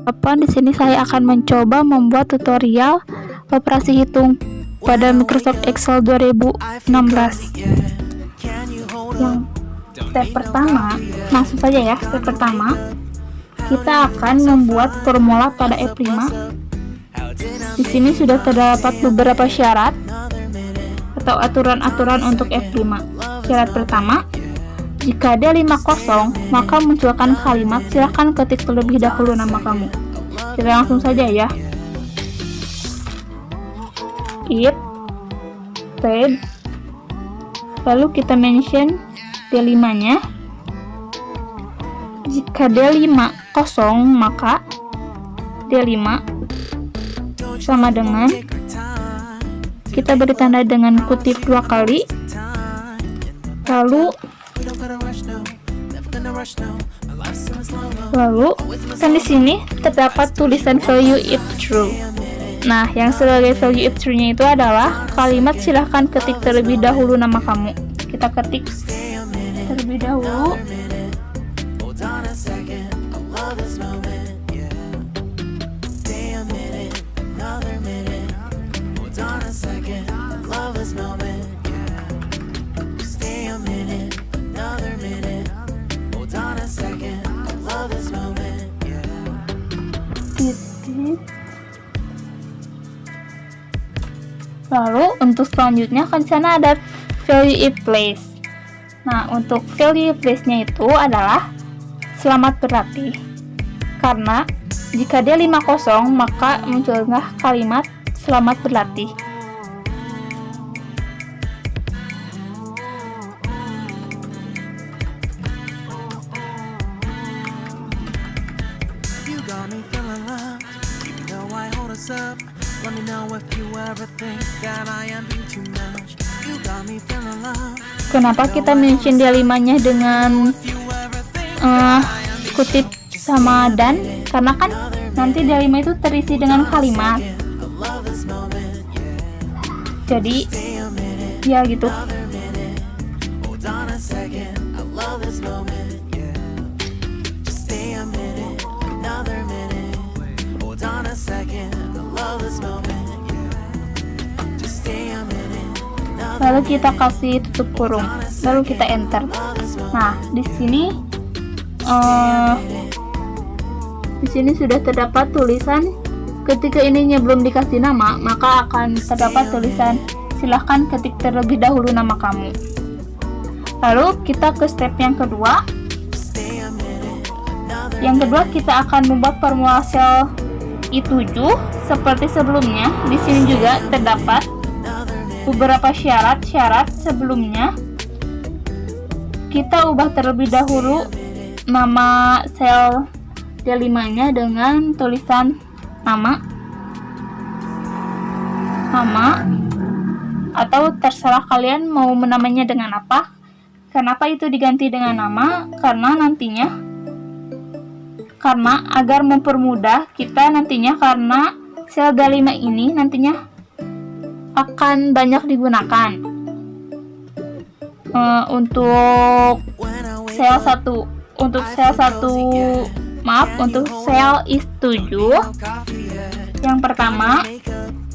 Di sini saya akan mencoba membuat tutorial operasi hitung pada Microsoft Excel 2016. Yang step pertama, langsung saja ya. Step pertama, kita akan membuat formula pada F5. Di sini sudah terdapat beberapa syarat atau aturan-aturan untuk F5. Syarat pertama, jika D5 kosong, maka munculkan kalimat silahkan ketik terlebih dahulu nama kamu. Kita langsung saja ya. If tab, lalu kita mention D5 nya. Jika D5 kosong, maka D5 sama dengan, kita beri tanda dengan kutip 2 kali, lalu kan di sini terdapat tulisan value if true. Nah, yang sebagai value if true-nya itu adalah kalimat silahkan ketik terlebih dahulu nama kamu. Kita ketik terlebih dahulu. Lalu untuk selanjutnya kan sana ada value if place. Nah, untuk value if place-nya itu adalah selamat berlatih. Karena jika dia 5 kosong, maka muncullah kalimat selamat berlatih. Kenapa kita mention D5-nya dengan kutip sama dan? Karena kan nanti D5 itu terisi dengan kalimat. Jadi ya gitu. Lalu kita kasih tutup kurung, lalu kita enter. Nah, di sini sudah terdapat tulisan ketika ininya belum dikasih nama, maka akan terdapat tulisan silahkan ketik terlebih dahulu nama kamu. Lalu kita ke step yang kedua. Yang kedua, kita akan membuat formula sel I7 seperti sebelumnya. Di sini juga terdapat beberapa syarat sebelumnya. Kita ubah terlebih dahulu nama sel D5-nya dengan tulisan nama atau terserah kalian mau menamainya dengan apa. Kenapa itu diganti dengan nama? Karena agar mempermudah kita nantinya, karena sel D5 ini nantinya akan banyak digunakan untuk sel sel I7. Yang pertama,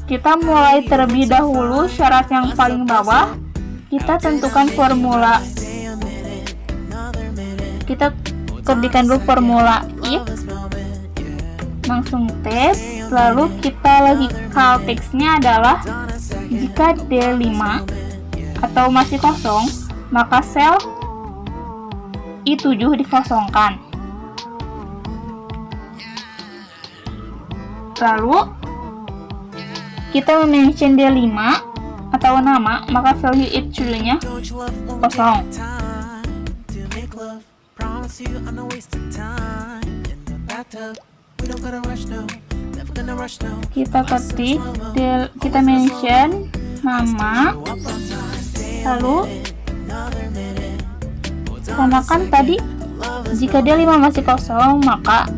kita mulai terlebih dahulu syarat yang paling bawah. Kita tentukan formula, kita ketikkan dulu formula if, langsung tab, lalu kita lagi call text-nya adalah jika D5 atau masih kosong, maka sel I7 dikosongkan. Lalu kita mention D5 atau nama, maka value if true-nya kosong. Kita ketik, kita mention nama, lalu karena kan tadi jika D5 masih kosong, maka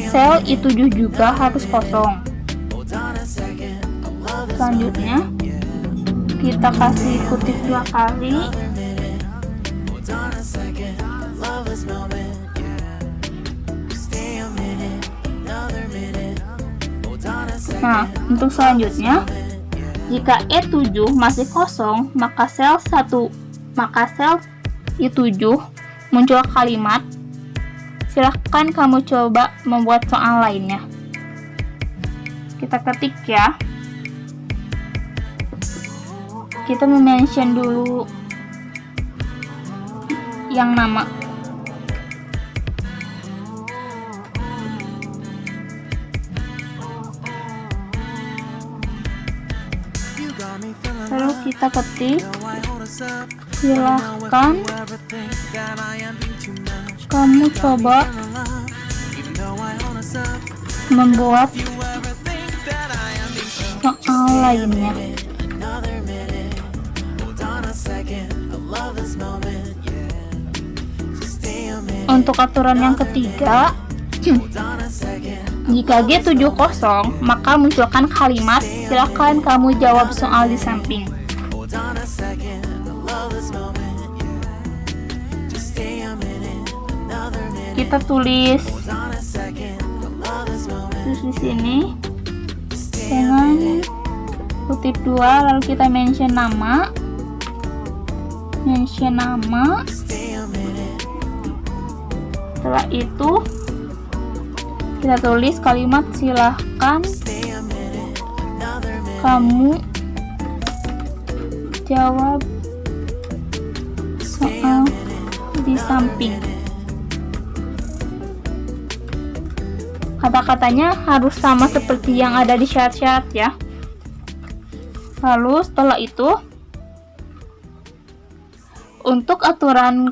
sel I7 juga harus kosong. Selanjutnya kita kasih kutip 2 kali, Nah, untuk selanjutnya, jika E7 masih kosong, maka sel I7 muncul kalimat. Silahkan kamu coba membuat soal lainnya. Kita ketik ya. Kita mention dulu yang nama. Lalu kita ketik, silahkan kamu coba membuat soal lainnya. Untuk aturan yang ketiga, jika G7 kosong, maka munculkan kalimat, silahkan kamu jawab soal di samping. Kita tulis di sini dengan kutip 2, lalu kita mention nama. Setelah itu kita tulis kalimat, silahkan kamu jawab soal di samping. Kata-katanya harus sama seperti yang ada di syarat-syarat ya. Lalu setelah itu, untuk aturan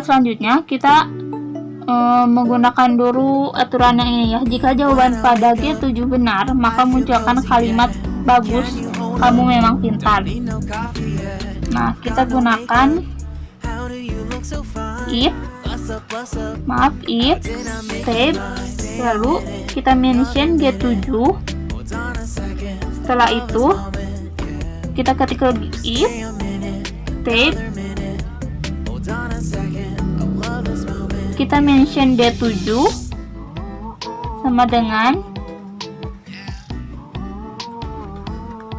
selanjutnya kita menggunakan dulu aturan yang ini ya. Jika jawaban pada G7 benar, maka munculkan kalimat, bagus, kamu memang pintar. Nah, kita gunakan if tab, lalu kita mention G7. Setelah itu kita ketik lagi if tab, kita mention D7 sama dengan,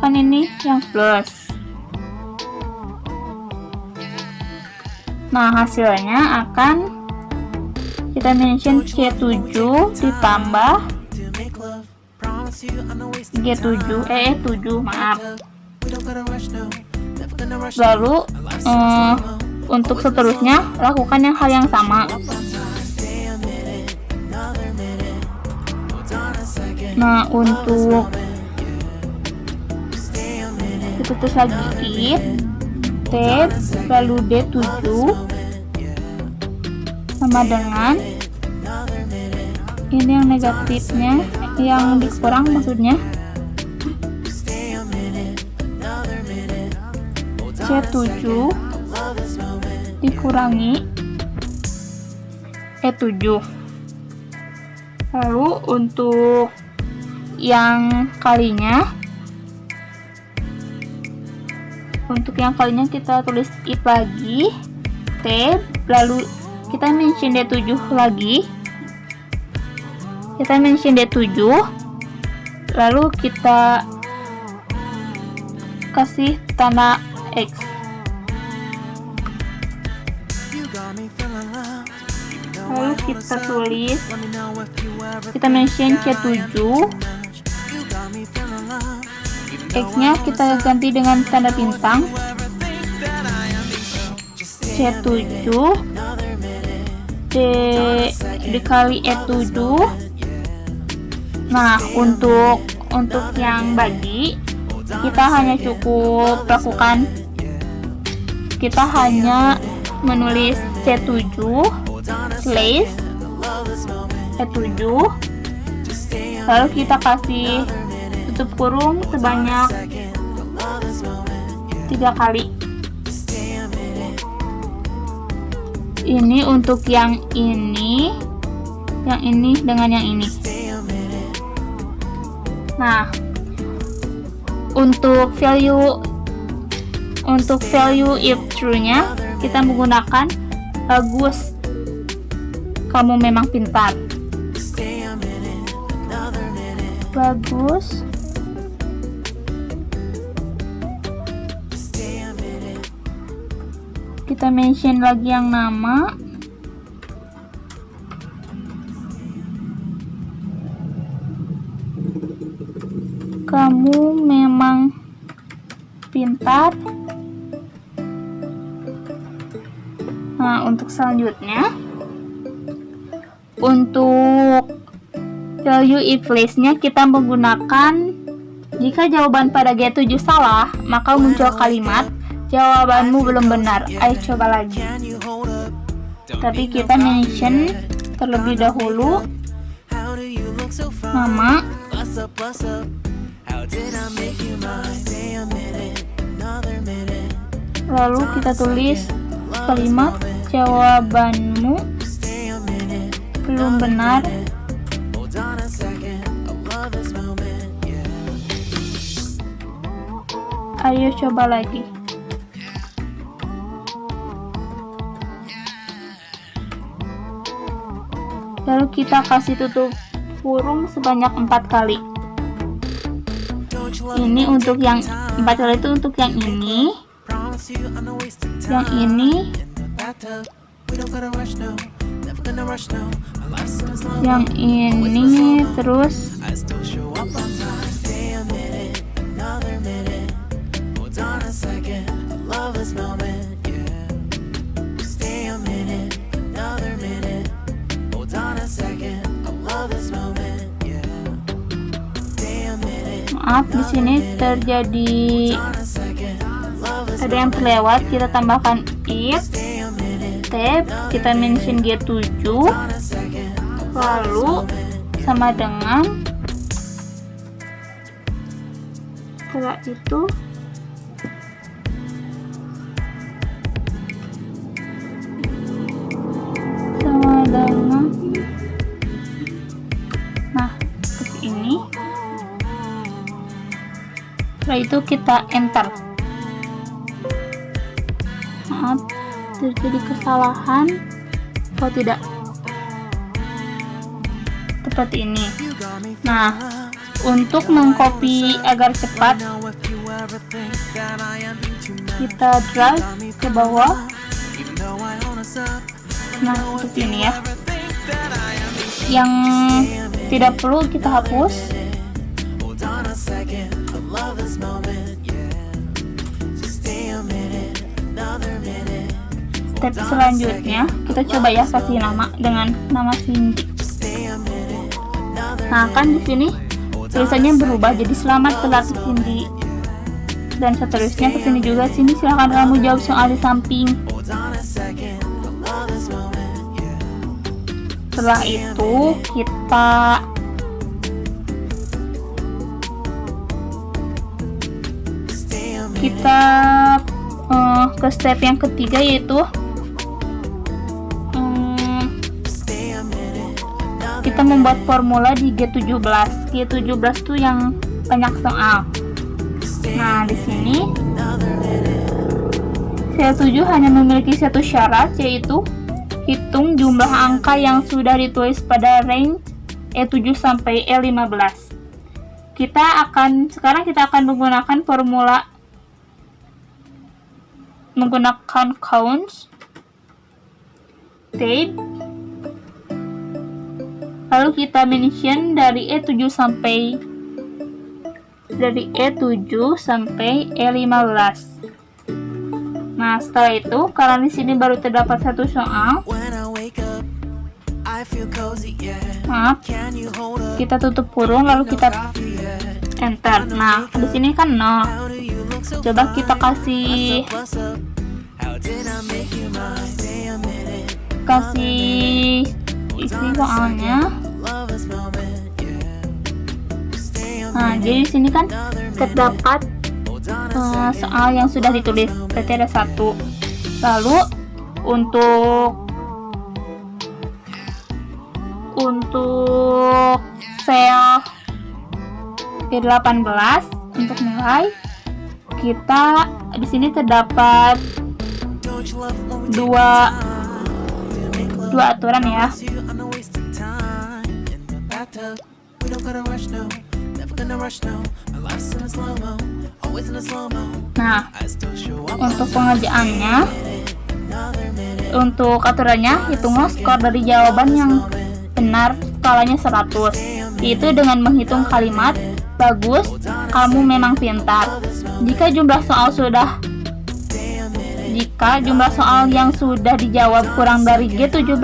kan ini yang plus. Nah, hasilnya akan kita mention C7 ditambah G7, E7, maaf. Lalu untuk seterusnya lakukan hal yang sama. Nah, untuk kita tulis lagi if tab lalu D7 sama dengan ini yang negatifnya, yang dikurang maksudnya C7 dikurangi E7. Lalu untuk yang kalinya, kita tulis if lagi tab, lalu kita mention D7 lagi, lalu kita kasih tanda X. Lalu kita tulis, kita mention C7, X-nya kita ganti dengan tanda bintang, C7 dikali E7. Nah, untuk yang bagi, kita hanya cukup lakukan, kita hanya menulis C7 slash E7, lalu kita kasih tutup kurung sebanyak 3 kali. Ini untuk yang ini dengan yang ini. Nah, untuk value Untuk value if true-nya, kita menggunakan bagus, kamu memang pintar. Bagus, kita mention lagi yang nama. Kamu memang pintar. Nah, untuk selanjutnya, untuk value if list-nya kita menggunakan, jika jawaban pada G7 salah, maka muncul kalimat jawabanmu belum benar. Ayo coba lagi. Tapi kita mention terlebih dahulu nama. Lalu kita tulis kalimat jawabanmu belum benar. Ayo coba lagi. Lalu kita kasih tutup kurung sebanyak 4 kali. Ini untuk yang 4 kali itu untuk yang ini, yang ini, terus maaf, di sini terjadi ada yang terlewat. Kita tambahkan if tab, kita mention G7, lalu sama dengan, setelah itu sama dengan, nah seperti ini. Setelah itu kita enter. Maaf, terjadi kesalahan. Oh tidak, seperti ini. Nah, untuk mengcopy agar cepat, kita drag ke bawah. Nah, seperti ini ya. Yang tidak perlu kita hapus. Step selanjutnya, kita coba ya kasih nama dengan nama Cindy. Nah, kan di sini tulisannya berubah jadi selamat berlatih Cindy, dan seterusnya ke sini juga. Sini silahkan kamu jawab soal di samping. Setelah itu kita ke step yang ketiga, yaitu kita membuat formula di G17. G17 itu yang banyak soal. Nah, di sini C7 hanya memiliki satu syarat, yaitu hitung jumlah angka yang sudah ditulis pada range E7 sampai E15. Sekarang kita akan menggunakan formula menggunakan counts tab, lalu kita mention dari E7 sampai E15. Nah, setelah itu, karena di sini baru terdapat satu soal, maaf, kita tutup kurung lalu kita enter. Nah, di sini kan 0. Coba kita kasih isi soalnya. Nah, jadi di sini kan terdapat soal yang sudah ditulis, berarti ada 1. Lalu untuk sel P18 untuk nilai, kita di sini terdapat dua aturan ya. Nah, untuk pengerjaannya, untuk aturannya, hitunglah skor dari jawaban yang benar skalanya 100, yaitu dengan menghitung kalimat bagus, kamu memang pintar. Jika jumlah soal yang sudah dijawab kurang dari G17,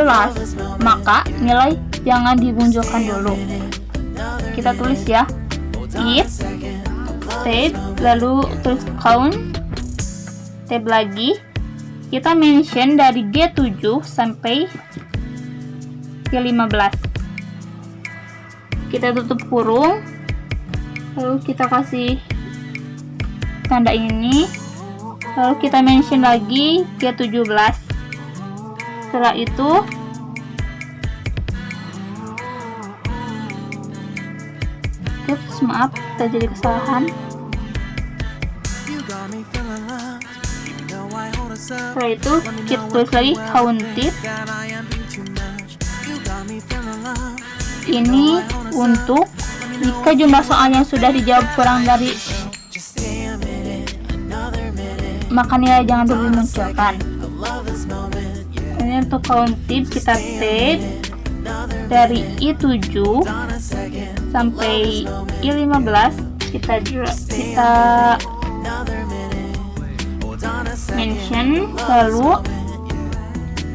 maka nilai jangan dimunculkan dulu. Kita tulis ya, if tab, lalu tulis count, tab lagi, kita mention dari G7 sampai G15. Kita tutup kurung, lalu kita kasih tanda ini, lalu kita mention lagi G17. Setelah itu maaf, terjadi kesalahan. Setelah itu kita tulis lagi counted. Ini untuk jika jumlah soal yang sudah dijawab kurang dari, maka nilai jangan dulu dimunculkan. Ini untuk counted, kita tab dari I7 sampai I15, kita mention, lalu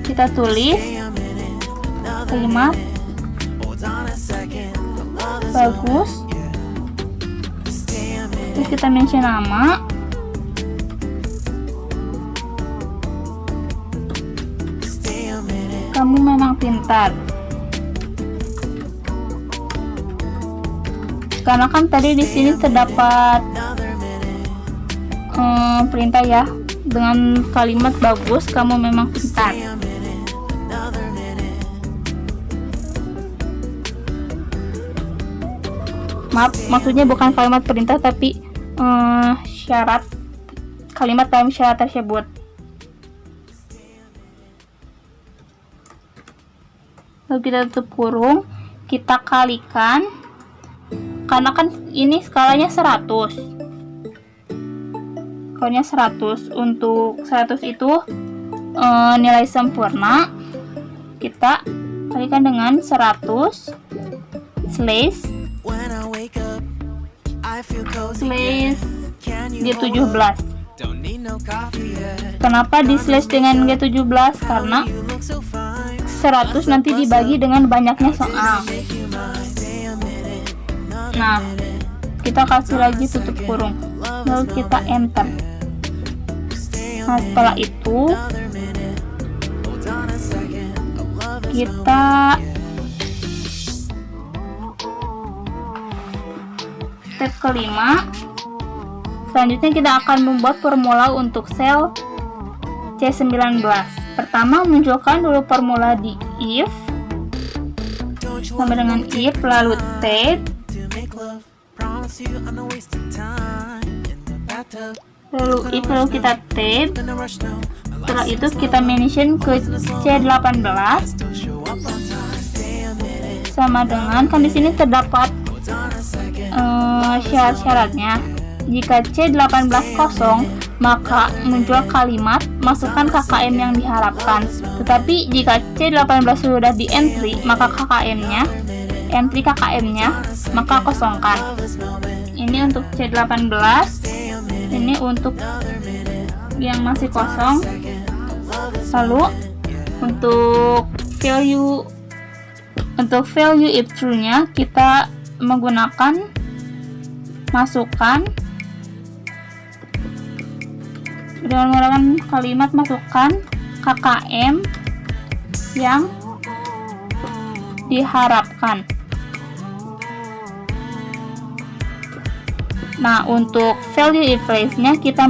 kita tulis kalimat bagus, terus kita mention nama, kamu memang pintar. Karena kan tadi di sini terdapat perintah ya, dengan kalimat bagus, kamu memang pintar. Maaf, maksudnya bukan kalimat perintah tapi syarat, kalimat dalam syarat tersebut. Lalu kita tutup kurung, kita kalikan, karena kan ini skalanya 100. Skalanya 100. Untuk 100 itu nilai sempurna. Kita kalikan dengan 100 slash G17. Kenapa di slash dengan G17? Karena 100 nanti dibagi dengan banyaknya soal. Nah, kita kasih lagi tutup kurung, lalu kita enter. Nah, setelah itu kita step kelima. Selanjutnya kita akan membuat formula untuk sel C19. Pertama, munculkan dulu formula di if sama dengan if, lalu tab, lalu if, lalu kita tab. Setelah itu kita mention ke C18 sama dengan, kan di sini terdapat syarat-syaratnya. Jika C18 kosong, maka muncul kalimat masukkan KKM yang diharapkan. Tetapi jika C18 sudah di entry, maka entry KKM-nya maka kosongkan. Ini untuk C18, ini untuk yang masih kosong. Lalu untuk value if true-nya kita menggunakan masukkan dengan menggunakan kalimat masukkan KKM yang diharapkan. Nah, untuk value if place-nya kita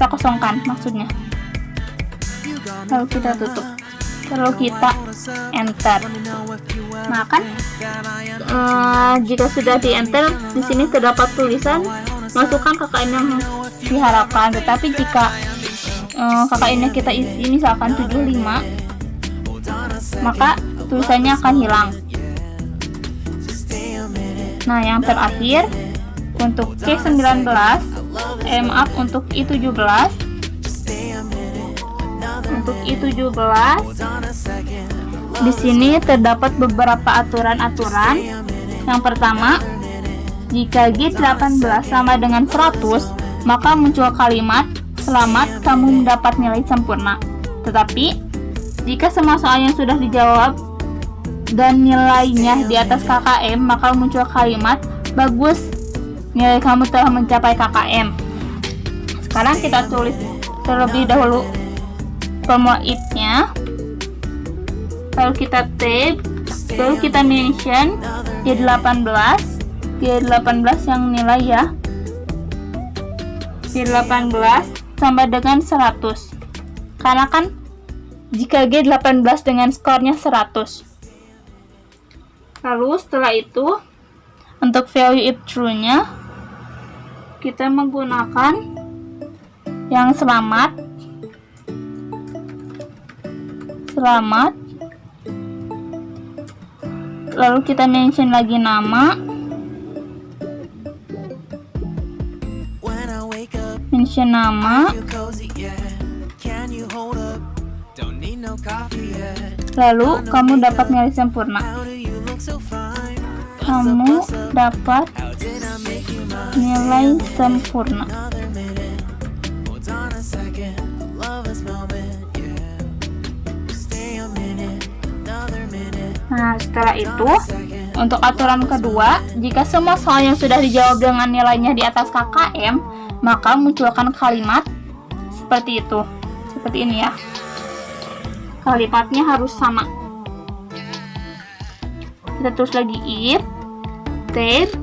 kosongkan maksudnya. Lalu kita tutup. Lalu kita enter. Nah, kan jika sudah di enter, di sini terdapat tulisan masukkan KKM yang diharapkan. Tetapi jika KKM-nya kita isi misalkan 75, maka tulisannya akan hilang. Nah, yang terakhir untuk K19, maaf, untuk I17. Untuk I17, di sini terdapat beberapa aturan-aturan. Yang pertama, jika G18 sama dengan 100, maka muncul kalimat "Selamat, kamu mendapat nilai sempurna." Tetapi, jika semua soal yang sudah dijawab dan nilainya di atas KKM, maka muncul kalimat "Bagus, nilai kamu telah mencapai KKM." Sekarang kita tulis terlebih dahulu formula if-nya, lalu kita tab, lalu kita mention G18 yang nilai ya, G18 sama dengan 100, karena kan jika G18 dengan skornya 100. Lalu setelah itu untuk value if true-nya kita menggunakan yang selamat, lalu kita mention lagi nama, lalu kamu dapat nilai sempurna. Kamu dapat nilai sempurna. Nah, setelah itu untuk aturan kedua, jika semua soal yang sudah dijawab dengan nilainya di atas KKM, maka munculkan kalimat seperti itu, seperti ini ya. Kalimatnya harus sama. Kita tulis lagi if, tab,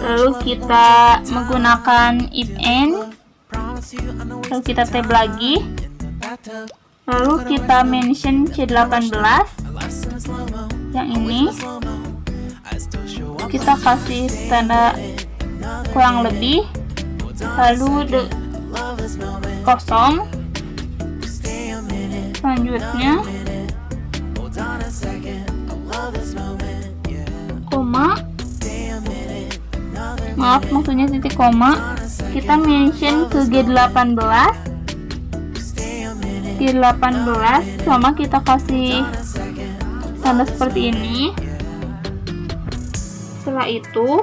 lalu kita menggunakan if and, lalu kita tab lagi, lalu kita mention C18 yang ini, kita kasih tanda kurang lebih, lalu kosong. Selanjutnya koma, maaf maksudnya titik koma, kita mention ke G18 sama kita kasih tanda seperti ini. Setelah itu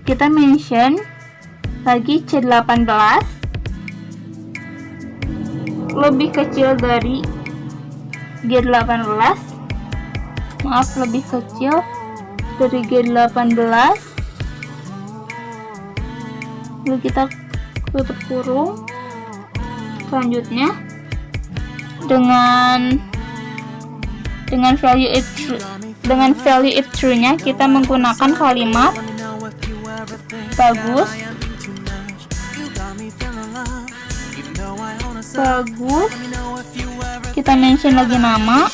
kita mention lagi C18 lebih kecil dari G18, maaf, lebih kecil dari G18, lalu kita tutup kurung. Selanjutnya dengan value if true-nya kita menggunakan kalimat bagus, kita mention lagi nama,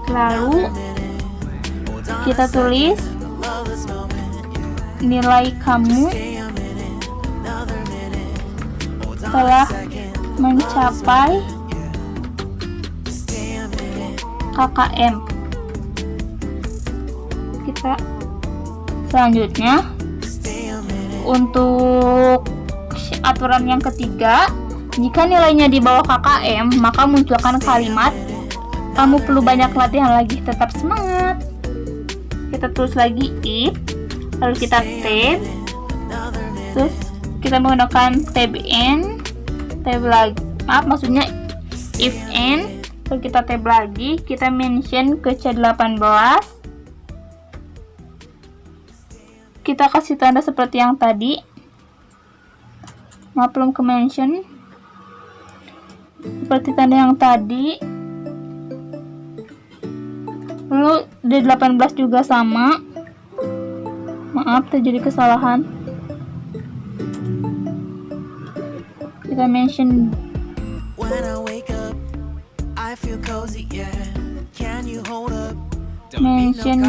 lalu kita tulis nilai kamu telah mencapai KKM. Kita selanjutnya untuk aturan yang ketiga, jika nilainya di bawah KKM, maka munculkan kalimat "Kamu perlu banyak latihan lagi, tetap semangat." Kita tulis lagi if, lalu kita tab, terus kita menggunakan tab lagi, maaf maksudnya if and, lalu kita tab lagi, kita mention ke C18, kita kasih tanda seperti yang tadi, maaf belum ke mention, seperti tanda yang tadi. Lalu D18 juga sama, Maaf, terjadi kesalahan. Kita mention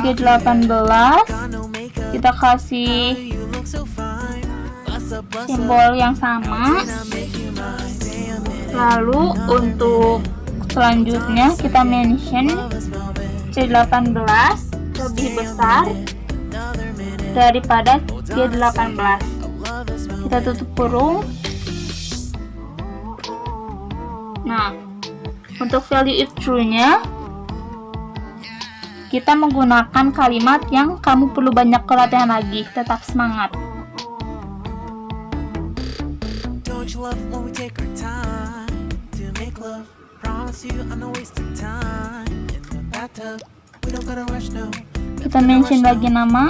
G18. Kita kasih simbol yang sama. Lalu untuk selanjutnya kita mention C18 lebih besar daripada G18. Kita tutup kurung. Nah, untuk value if true-nya kita menggunakan kalimat yang kamu perlu banyak latihan lagi. Tetap semangat. Kita mention lagi nama.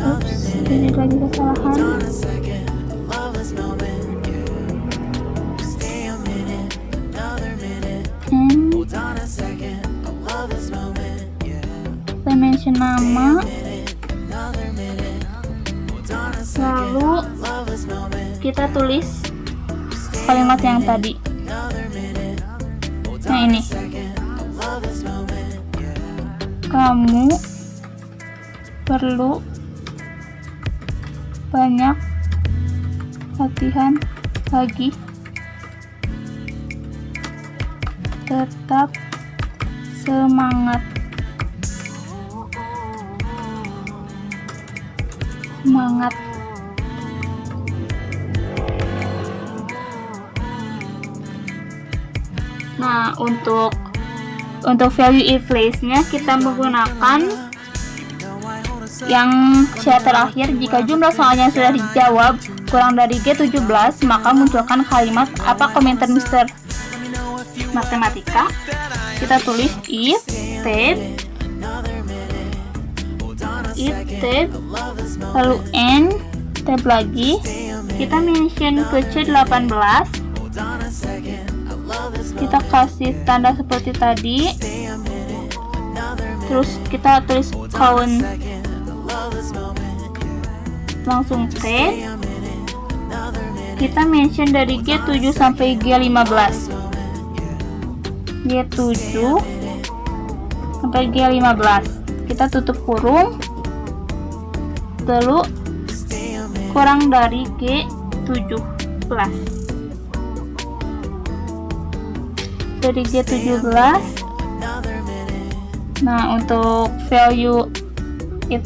Maaf, ini lagi kesalahan. Kita mention nama. Lalu kita tulis kalimat yang tadi. Nah, ini. Kamu perlu banyak latihan lagi. Tetap semangat. Semangat. Nah, untuk value if place-nya kita menggunakan yang syarat terakhir. Jika jumlah soalnya sudah dijawab kurang dari G17, maka munculkan kalimat apa komentar Mister Matematika. Kita tulis if tab lalu n tab lagi. Kita mention ke C18. Kita kasih tanda seperti tadi. Terus kita tulis count langsung T. Kita mention dari G7 sampai G15. G7 sampai G15. Kita tutup kurung. Lalu kurang dari G17. Dari G17. Nah, untuk value if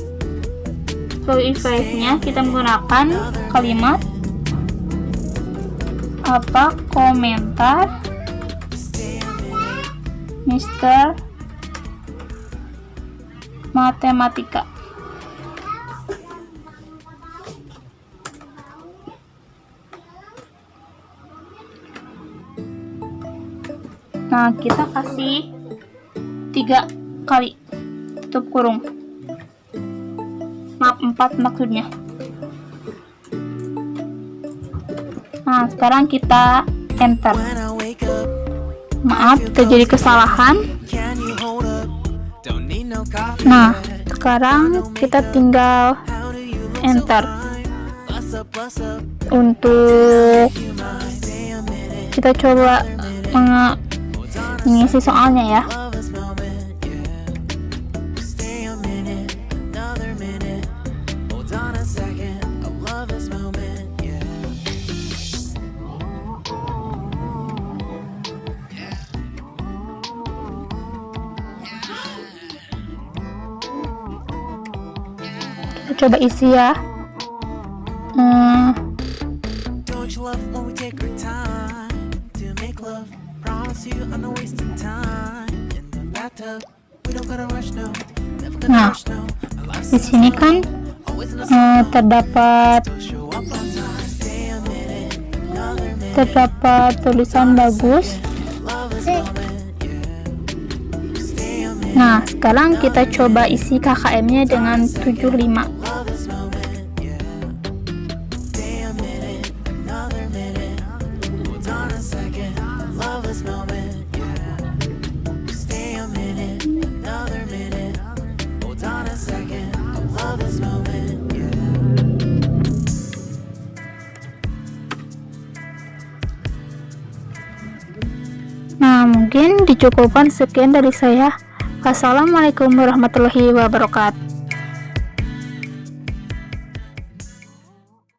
nya kita menggunakan kalimat apa komentar Mister Matematika. Nah, kita kasih 3 kali tutup kurung. Maaf, 4 maksudnya. Nah, sekarang kita enter. Maaf, terjadi kesalahan. Nah, sekarang kita tinggal enter. Untuk kita coba mengisi soalnya ya. Kita coba isi ya. Nah, di sini kan terdapat tulisan bagus. Nah, sekarang kita coba isi KKM-nya dengan 75. cukupkan sekian dari saya. Wassalamualaikum warahmatullahi wabarakatuh.